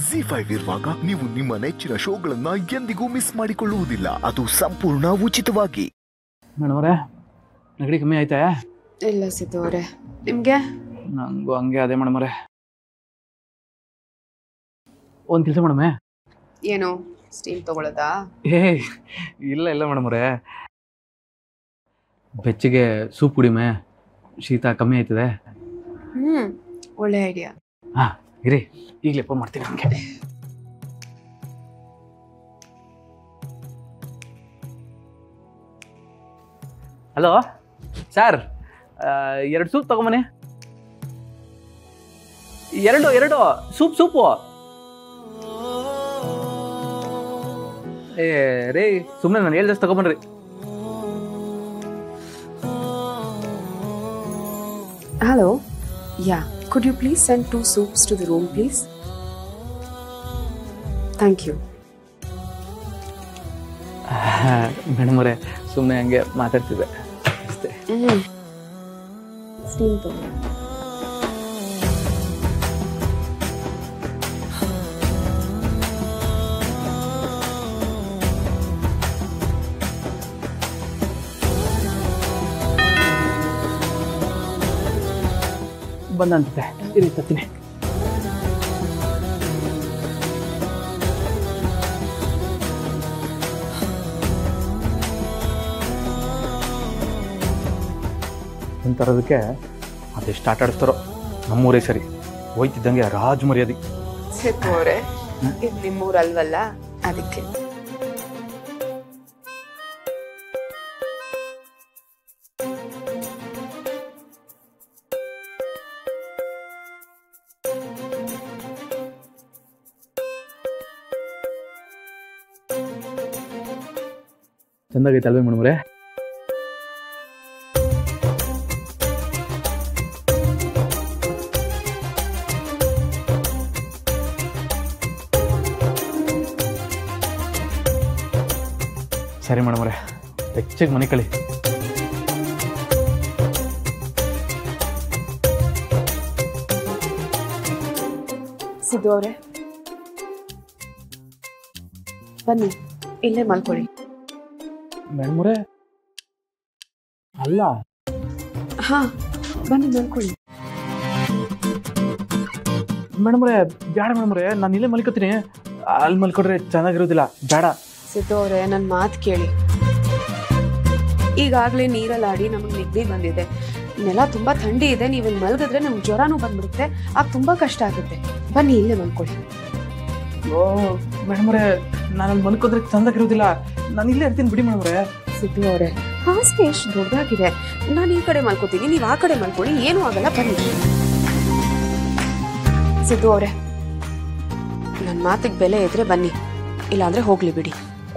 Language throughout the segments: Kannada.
ZEE5 ಇರುವಾಗ ನೀವು ನಿಮ್ಮ ನೆಚ್ಚಿನ ಶೋಗಳನ್ನ ಎಂದಿಗೂ ಮಿಸ್ ಮಾಡಿಕೊಳ್ಳುವುದಿಲ್ಲ. ಅದು ಸಂಪೂರ್ಣ ಉಚಿತವಾಗಿ. ಮೇಡಮ್ ಅವರೇ, ನೆಗಡಿ ಕಮ್ಮಿ ಆಯ್ತಾ? ಇಲ್ಲ ಸಿದ್ದು ಅವರೇ, ನಿಮ್ಗೆ? ನಂಗೂ ಹಂಗೆ ಅದೇ ಮೇಡಮ್ ಅವರೇ. ಒಂದು ಕೆಲಸ ಮೇಡಮೇ. ಏನು ಸ್ಟೀಮ್ ತಗೊಳ್ಳೋದಾ? ಇಲ್ಲ ಮೇಡಮ್ ಅವರೇ, ಬೆಚ್ಚಗೆ ಸೂಪ್ ಕುಡಿಮೆ, ಶೀತ ಕಮ್ಮಿ ಆಯ್ತದೆ. ಒಳ್ಳೆ ಐಡಿಯಾ. ಹಾಂ ಇರಿ, ಈಗಲೇ ಫೋನ್ ಮಾಡ್ತೀನಿ ನನಗೆ. ಹಲೋ ಸರ್, 2 ಸೂಪ್ ತಗೊಂಬನ್ನಿ. ಎರಡು ಸೂಪು. ರೇ, ಸುಮ್ಮನೆ ನಾನು ಹೇಳ್ದಷ್ಟು ತಗೊಂಬನ್ರಿ. Hello. Yeah. Could you please send 2 soups to the room, please? Thank you. Madam ಅವರೇ, ಸುಮ್ಮನೆ ಹಂಗೆ ಮಾತಾಡ್ತಿದ್ದೆ ಅಷ್ಟೇ. ಸ್ಟೀಮ್ ತಗೊಳ್ಳಿ. ಬಂದ ಅನ್ಸುತ್ತೆ, ಇರಿ ತತ್ತೀನಿ. ತರೋದಕ್ಕೆ ಅದೆಷ್ಟು ಆಟ ಆಡಿಸ್ತಾರೋ. ನಮ್ಮೂರೇ ಸರಿ, ಹೋಯ್ತಿದ್ದಂಗೆ ರಾಜ್ ಮರ್ಯಾದೆ. ಸಿದ್ದು ಅವರೇ, ಇದು ನಿಮ್ಮೂರಲ್ವಲ್ಲ, ಅದಕ್ಕೆ. ಚಂದಾಗೈತೆ ಅಲ್ವೇ ಮೇಡಮ್ರೆ? ಸರಿ ಮೇಡಮ್ರೆ, ಹೆಚ್ಚಿಗೆ ಮನೆ ಕಳಿ. ಸಿದ್ದು ಅವರೇ, ಬನ್ನಿ, ಇಲ್ಲೇ ಮಲ್ಕೊಳ್ಳಿ. ಮೇಡಮ್ರೆ ಅಲ್ಲ. ಹಾ, ಬನ್ನಿ ಮಲ್ಕೊಳ್ಳಿ. ಮೇಡಮ್ರೆ ಬೇಡ ಮೇಡಮ್ರೆ, ನಾನು ಇಲ್ಲೇ ಮಲ್ಕೋತೀನಿ. ಅಲ್ಲಿ ಮಲ್ಕೊಂಡ್ರೆ ಚೆನ್ನಾಗಿರೋದಿಲ್ಲ, ಬೇಡ. ಸಿದ್ದು ಅವರೇ, ನನ್ನ ಮಾತು ಕೇಳಿ. ಈಗಾಗಲೇ ನೀರಲ್ಲಿ ಆಡಿ ನಮಗೆ ನೆಗಡಿ ಬಂದಿದೆ, ನೆಲ ತುಂಬಾ ಥಂಡಿ ಇದೆ. ನೀವು ಇಲ್ಲಿ ಮಲಗಿದ್ರೆ ನಮ್ಗೆ ಜ್ವರನೂ ಬಂದ್ಬಿಡುತ್ತೆ, ಆಗ ತುಂಬಾ ಕಷ್ಟ ಆಗುತ್ತೆ. ಬನ್ನಿ, ಇಲ್ಲೇ ಮಲ್ಕೊಳ್ಳಿ. ಓ ಮೇಡಮ್ರೆ, ನಾನು ಅಲ್ಲಿ ಮಲ್ಕೊಂಡ್ರೆ ಚಂದಾಗಿರೋದಿಲ್ಲ, ನಾನು ಇಲ್ಲೇ ಇರ್ತೀನಿ ಬಿಡಿ ಮೇಡಮ್ರೆ. ಸಿದ್ದು ಅವರೇ, ಹಾಸಿಗೆ ಎಷ್ಟು ದೊಡ್ಡದಾಗಿದೆ, ನಾನು ಈ ಕಡೆ ಮಲ್ಕೋತೀನಿ, ನೀವು ಆ ಕಡೆ ಮಲ್ಕೊಳ್ಳಿ, ಏನೂ ಆಗಲ್ಲ. ಬನ್ನಿ. ಸಿದ್ದು ಅವರೇ, ನನ್ನ ಮಾತಿಗೆ ಬೆಲೆ ಇದ್ರೆ ಬನ್ನಿ, ಇಲ್ಲಾಂದ್ರೆ ಹೋಗ್ಲಿ ಬಿಡಿ.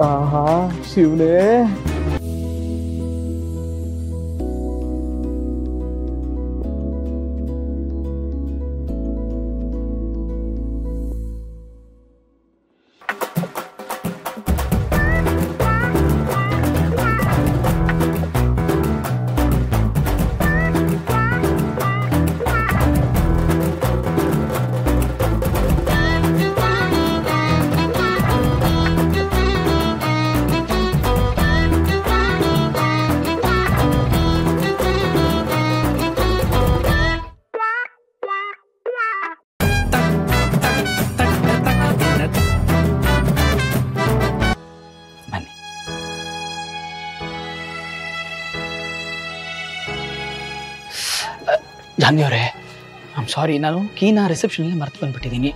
ಆಹಾ ಶಿವನೇ. ಜಾನ್ವಿ ಅವರೇ, ಐಮ್ ಸಾರಿ, ನಾನು ಕೀನ ರಿಸೆಪ್ಷನಲ್ಲಿ ಮರ್ತು ಬಂದ್ಬಿಟ್ಟಿದ್ದೀನಿ.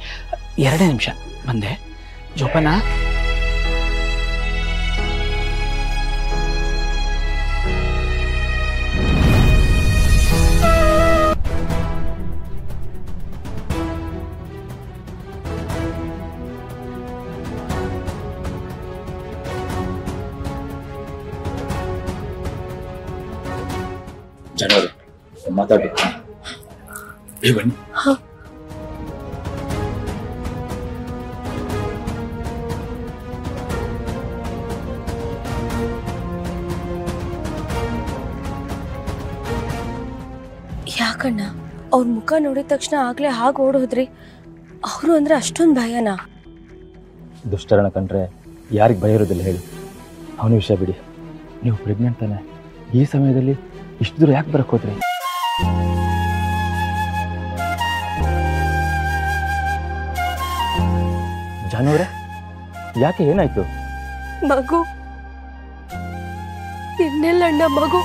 2 ನಿಮಿಷ ಬಂದೆ. ಜೋಪಾನ. ಜನವರಿ ಮಾತಾಡ್ಬೇಕು. ಬನ್ನಿ. ಯಾಕಣ್ಣ ಅವ್ರ ಮುಖ ನೋಡಿದ ತಕ್ಷಣ ಆಗ್ಲೇ ಹಾಗೆ ಓಡೋದ್ರಿ? ಅವರು ಅಂದರೆ ಅಷ್ಟೊಂದು ಭಯನಾ? ದುಷ್ಟರನ್ನ ಕಂಡ್ರೆ ಯಾರಿಗೆ ಭಯ ಇರೋದಿಲ್ಲ ಹೇಳಿ. ಅವನ ವಿಷಯ ಬಿಡಿ. ನೀವು ಪ್ರೆಗ್ನೆಂಟ್ ತಾನೆ, ಈ ಸಮಯದಲ್ಲಿ ಇಷ್ಟು ದೂರ ಯಾಕೆ ಬರಕ್ಕೆ ಹೋದ್ರಿ? ಜಾನವ್ರೆ, ಯಾಕೆ ಏನಾಯ್ತು? ಮಗು ಇನ್ನೆಲ್ಲಣ್ಣ ಮಗು.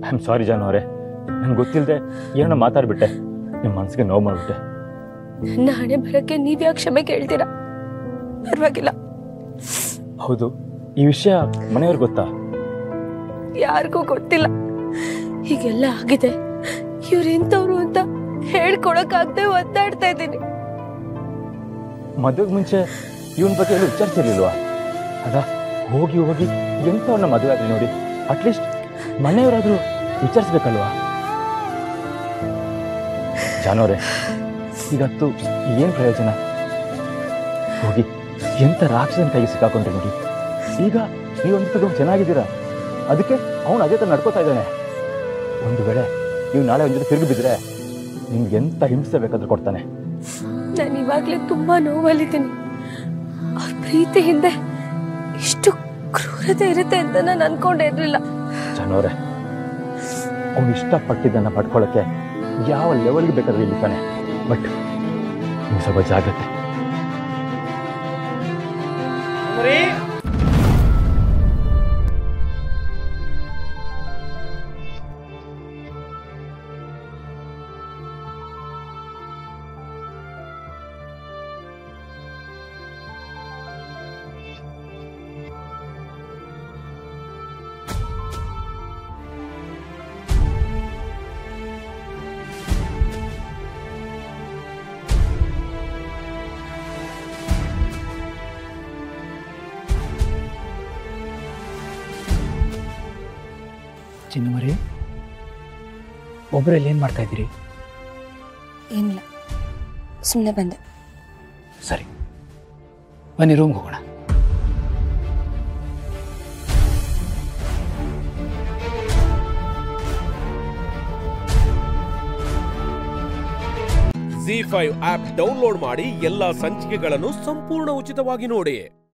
ಐ ಆಮ್ ಸಾರಿ ಜಾನವ್ರೆ, ನನ್ಗೆ ಗೊತ್ತಿಲ್ಲದೆ ಏನೋ ಮಾತಾಡ್ಬಿಟ್ಟೆ, ನಿಮ್ಮ ಮನಸ್ಸಿಗೆ ನೋವು ಮಾಡ್ಬಿಟ್ಟೆ. ನನ್ನ ಹಣೆ ಬರಕ್ಕೆ ನೀವ್ಯಾಕೆ ಕ್ಷಮೆ ಕೇಳ್ತೀರಾ? ಪರವಾಗಿಲ್ಲ. ಹೌದು, ಈ ವಿಷಯ ಮನೆಯವ್ರಿಗೆ ಗೊತ್ತಾ? ಯಾರಿಗೂ ಗೊತ್ತಿಲ್ಲ. ಹೀಗೆಲ್ಲ ಆಗಿದೆ, ಇವ್ರೆಂತವ್ರು ಅಂತ ಹೇಳ್ಕೊಳಕ್ಕಾಗದೆ ಒದ್ದಾಡ್ತಾ ಇದ್ದೀನಿ. ಮದುವೆಗೆ ಮುಂಚೆ ಇವನ ಬಗ್ಗೆ ಎಲ್ಲ ವಿಚಾರಿಸಿರ್ಲಿಲ್ವಾ? ಅದ ಹೋಗಿ ಹೋಗಿ ಎಂಥವ್ರನ್ನ ಮದುವೆ ಆದ್ರಿ ನೋಡಿ, ಅಟ್ಲೀಸ್ಟ್ ಮನೆಯವರಾದ್ರೂ ವಿಚಾರಿಸ್ಬೇಕಲ್ವಾ? ಜಾನವ್ರೆ, ಈಗತ್ತು ಏನು ಪ್ರಯೋಜನ? ಹೋಗಿ ಎಂಥ ರಾಕ್ಷಸನ ಕೈಗೆ ಸಿಕ್ಕಾಕೊಂಡ್ರಿ ನೋಡಿ. ಈಗ ನೀವೊಂದು ಚೆನ್ನಾಗಿದ್ದೀರಾ, ಅದಕ್ಕೆ ಅವನು ಅದೇ ಥರ ನಡ್ಕೋತಾ ಇದ್ದಾನೆ. ಒಂದು ವೇಳೆ ನೀವು ನಾಳೆ ಒಂದು ಜೊತೆ ತಿರುಗಿ ಬಿದ್ದರೆ ನಿಮ್ಗೆ ಎಂಥ ಹಿಂಸೆ ಬೇಕಾದ್ರೂ ಕೊಡ್ತಾನೆ. ನಾನು ಇವಾಗಲೇ ತುಂಬಾ ನೋವಲ್ಲಿದ್ದೀನಿ. ಅವ್ರ ಪ್ರೀತಿ ಹಿಂದೆ ಇಷ್ಟು ಕ್ರೂರತೆ ಇರುತ್ತೆ ಅಂತ ನಾನು ಅನ್ಕೊಂಡೇ ಇರಲಿಲ್ಲ. ಜಾನವ್ರೆ, ಅವನು ಇಷ್ಟಪಟ್ಟಿದ್ದನ್ನು ಪಡ್ಕೊಳ್ಳೋಕ್ಕೆ ಯಾವ ಲೆವೆಲ್ಗೆ ಬೇಕಾದ್ರೂ ಇಲ್ಲಿತಾನೆ. ಬಟ್ ನೀವು ಸ್ವಲ್ಪ ಜಾಗ್ರತೆ. ಚಿನ್ನಮರಿ, ಒಬ್ಬರಲ್ಲಿ ಏನು ಮಾಡ್ತಾ ಇದ್ದೀರಿ? ಏನಿಲ್ಲ, ಸುಮ್ಮನೆ ಬಂದೆ. ಸರಿ, ಬನ್ನಿ ರೂಮ್ಗೆ ಹೋಗೋಣ. ZEE5 ಆಪ್ ಡೌನ್ಲೋಡ್ ಮಾಡಿ ಎಲ್ಲಾ ಸಂಚಿಕೆಗಳನ್ನು ಸಂಪೂರ್ಣ ಉಚಿತವಾಗಿ ನೋಡಿ.